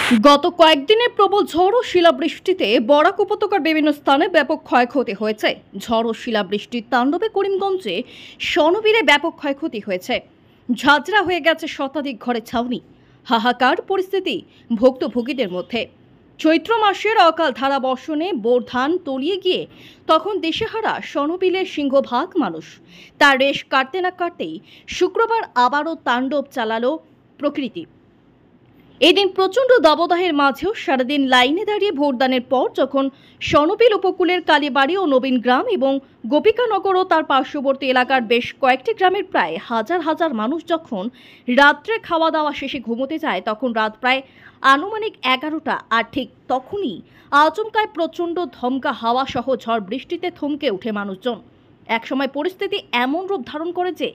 গত কয়েকদিনের প্রবল ঝড় ও শিলাবৃষ্টিতে বরাক উপত্যকার বিভিন্ন স্থানে ব্যাপক ক্ষয়ক্ষতি হয়েছে। ঝড় ও শিলাবৃষ্টির তাণ্ডবে করিমগঞ্জে সনবীরে ব্যাপক ক্ষয়ক্ষতি হয়েছে। ঝাঁঝরা হয়ে গেছে শতাধিক ঘরের ছাউনি। হাহাকার পরিস্থিতি ভুক্তভোগীদের মধ্যে। চৈত্র মাসের অকাল ধারা বর্ষণে বোর ধান তলিয়ে গিয়ে তখন দিশেহারা সনবিলের সিংহভাগ মানুষ। তার রেশ কাটতে না কাটতেই শুক্রবার আবারও তাণ্ডব চালালো প্রকৃতি। এদিন প্রচণ্ড দাবদাহের মাঝেও সারাদিন লাইনে দাঁড়িয়ে ভোটদানের পর যখন সনবিল উপকূলের কালীবাড়ি ও নবীন গ্রাম এবং গোপিকানগর ও তার পার্শ্ববর্তী এলাকার বেশ কয়েকটি গ্রামের প্রায় হাজার হাজার মানুষ যখন রাত্রে খাওয়া দাওয়া শেষে ঘুমোতে যায়, তখন রাত প্রায় আনুমানিক 11টা। আর ঠিক তখনই আচমকায় প্রচণ্ড ধমকা হাওয়া সহ ঝড় বৃষ্টিতে থমকে ওঠে মানুষজন। একসময় পরিস্থিতি এমন রূপ ধারণ করে যে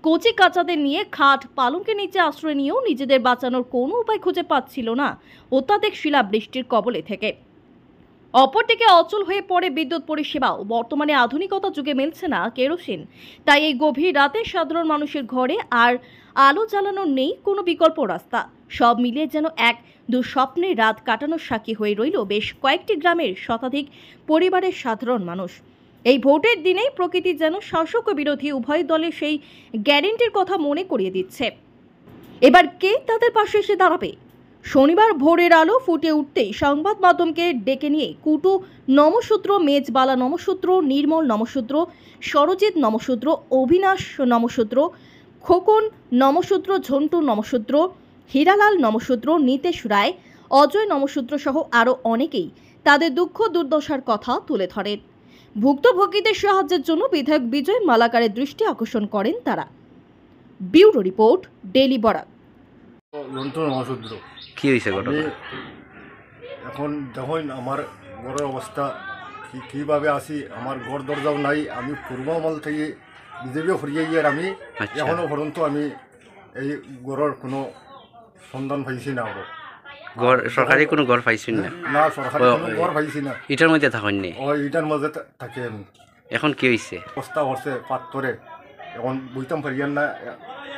কচি কাচাদের নিয়ে খাট পালঙ্কের নিচে আশ্রয় নিয়েও নিজেদের বাঁচানোর কোনো উপায় খুঁজে পাচ্ছিল না অত্যাধিক শিলা বৃষ্টির কবলে থেকে। অপরদিকে অচল হয়ে পড়ে বিদ্যুৎ পরিষেবাও। বর্তমানে আধুনিকতা যুগে মিলছে না কেরোসিন, তাই এই গভীর রাতে সাধারণ মানুষের ঘরে আর আলো জ্বালানোর নেই কোনো বিকল্প রাস্তা। সব মিলিয়ে যেন এক দুঃস্বপ্নের রাত কাটানোর সাক্ষী হয়ে রইল বেশ কয়েকটি গ্রামের শতাধিক পরিবারের সাধারণ মানুষ। এই ভোটের দিনেই প্রকৃতি যেন শাসক ও বিরোধী উভয় দলের সেই গ্যারেন্টির কথা মনে করিয়ে দিচ্ছে। এবার কে তাদের পাশে এসে দাঁড়াবে? শনিবার ভোরের আলো ফুটে উঠতেই সংবাদ মাধ্যমকে ডেকে নিয়ে কুটু নমশূদ্র, মেজবালা নমশূদ্র, নির্মল নমশূদ্র, সরজিৎ নমশূদ্র, অবিনাশ নমশূদ্র, খোকন নমশূদ্র, ঝন্টু নমশূদ্র, হীরালাল নমশূদ্র, নিতেশ রায়, অজয় নমশূদ্র সহ আরও অনেকেই তাদের দুঃখ দুর্দশার কথা তুলে ধরেন। ভুক্তভোগীদের সাহায্যের জন্য বিধায়ক বিজয় মালাকারের দৃষ্টি আকর্ষণ করেন তারা। Bureau report, daily Barak. Namasudra কি হয়েছে ঘটনা? এখন দেখুন আমার ঘরের অবস্থা কীভাবে আসি, আমার ঘর দরজাও নাই। আমি পূর্বমল থেকে বিজেপিও ফুরিয়ে গিয়ে আমি এখনও পর্যন্ত আমি এই ঘরের কোনো সন্ধান পাইছি না। ঘর সরকারি কোনো ঘর পাইছেন না? না, সরকারি কোনো ঘর পাইছি না। ইটার মধ্যে থাকেন নি? ও ইটার মধ্যে থাকি আমি। এখন কি হয়েছে? অবস্থা হচ্ছে পাত্তরে, এখন বুঝতাম পারিয়ান না।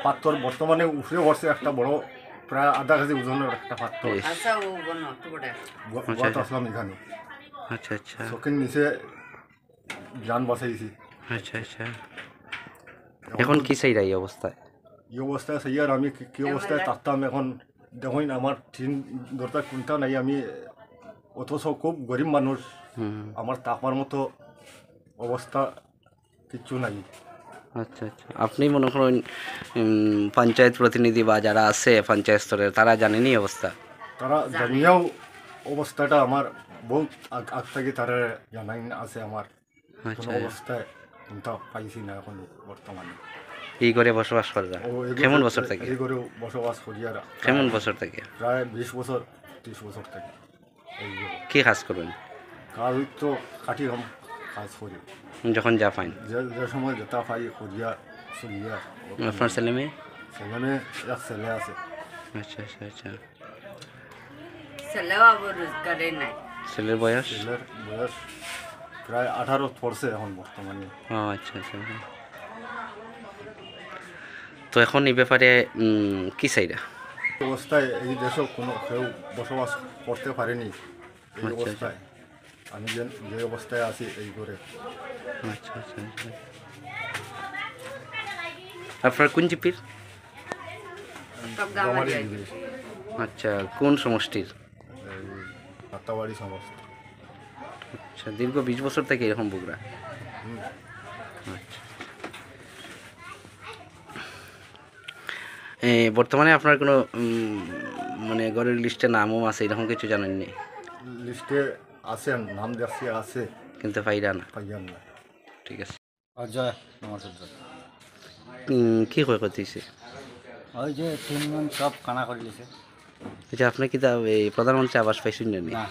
পাত্তর বর্তমানে উঠে পড়ছে একটা বড়, প্রায় আধা কেজি ওজনের একটা পাত্র। আসলাম এখানে। আচ্ছা আচ্ছা চোখের নিচে যান বাঁচাইছি। আচ্ছা আচ্ছা, এখন কি চাই এই অবস্থায়? এই অবস্থায় চাই আর আমি কি অবস্থায় থাকতাম এখন দেখুন। আমার ট্রেন দরকার কোনটা নাই, আমি অথচ খুব গরিব মানুষ। আমার তাপার মতো অবস্থা কিচ্ছু নাই। আচ্ছা আচ্ছা, আপনি মনে করেন পঞ্চায়েত প্রতিনিধি বা যারা আছে পঞ্চায়েত স্তরের, তারা জানেনি অবস্থা? তারা জানিয়াও অবস্থাটা আমার বহুত আগ থেকে তারা জানাই আছে। আমার কোনো অবস্থায় কোনটা পাইছি না এখন বর্তমানে। এই করে বসবাস করা কেমন বছর থেকে? এই করে বসবাস করি আর কেমন বছর থেকে? প্রায় 20 বছর 30 বছর থেকে। কি কাজ করবেন? কাজ তো কাঠি কাজ করি, যখন যা পাইন যে সময় যেটা পাই করিয়া চলিয়া। আপনার ছেলে মেয়ে? ছেলে মেয়ে এক ছেলে আছে। আচ্ছা আচ্ছা আচ্ছা, ছেলের বয়স? ছেলের বয়স প্রায় 18 পড়ছে এখন বর্তমানে। ও আচ্ছা আচ্ছা, তো এখন এই ব্যাপারে কি চাইরা? অবস্থায় এই দেশেও কোনো কেউ বসবাস করতে পারেনি এই অবস্থায়। আমি যে অবস্থায় আছি এই করে। আচ্ছা আচ্ছা আচ্ছা, আপনার কোন জিপির? আচ্ছা, কোন সমষ্টির? আত্মাবাড়ি সমস্ত। আচ্ছা, দীর্ঘ 20 বছর থেকে এরকম বগুড়া। আচ্ছা, বর্তমানে আপনার কোনো মানে ঘরের লিস্টে নামও আছে এরকম কিছু জানেননি? লিস্টে আছে, নাম দেখছি আছে, কিন্তু পাইরা না। পাইয়াম না। ঠিক আছে। অজয় নমস্কার। কি ক্ষয়ক্ষতি হয়েছে? ওই যে তিনজন সব কানা করে দিয়েছে। আচ্ছা, আপনি কি এই প্রধানমন্ত্রী আবাস পাইছেন না? না,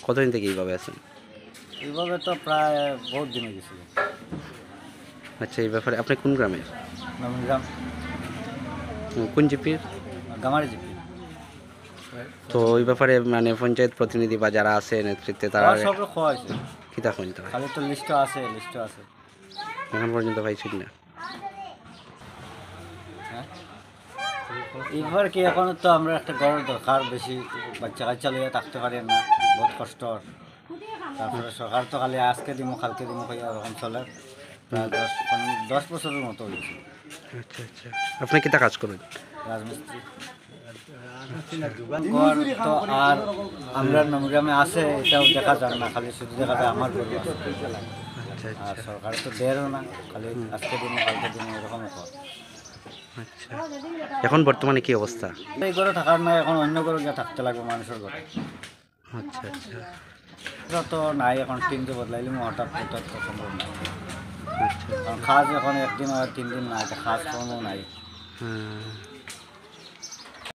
কতদিন থেকে এইভাবে আছেন? এইভাবে তো প্রায় বহুত দিন হয়ে গেছিল। আচ্ছা, এই ব্যাপারে আপনি কোন গ্রামের? নবীনগ্রাম, কোন জিপির? গামারি জিপি। তো ওই ব্যাপারে মানে পঞ্চায়েত প্রতিনিধি বা যারা আছে নেতৃত্বে তারা সব খোয়া হয়েছে। কি তা কোন তারা খালি তো লিস্টও আছে, লিস্টও আছে। এখন পর্যন্ত পাইছেন না? হ্যাঁ, এবার কি এখন তো আমরা একটা ঘরের দরকার, বেশি বাচ্চা কাচ্চা লিয়ে থাকতে পারি না, বহুত কষ্ট। তারপরে সরকার তো খালি আজকে দিমো কালকে দিমো কইয়া ওরকম চলে। প্রায় 10 বছরের মতো হয়েছে আচ্ছা আচ্ছা, আপনি কিতা কাজ করেন? রাজমিস্ত্রি। ঘর তো আর আমরা নবগ্রামে আছে এটাও দেখা যায় না, খালি শুধু দেখা যায় আমার ঘর আছে। আচ্ছা আর আচ্ছা সরকার তো দেরও না, খালি আজকে দিমো কালকে দিমো এরকম কর। আচ্ছা, এখন বর্তমানে কি অবস্থা? এই ঘরে থাকার নাই, এখন অন্য ঘরে গিয়ে থাকতে লাগবে মানুষের ঘরে। আচ্ছা আচ্ছা এটা তো নাই, এখন টিনকে বদলাইলে হঠাৎ হঠাৎ তো সম্ভব নাই। আচ্ছা কারণ খাস এখন একদিন আর 3 দিন নাই, খাস কোনো নাই। হ্যাঁ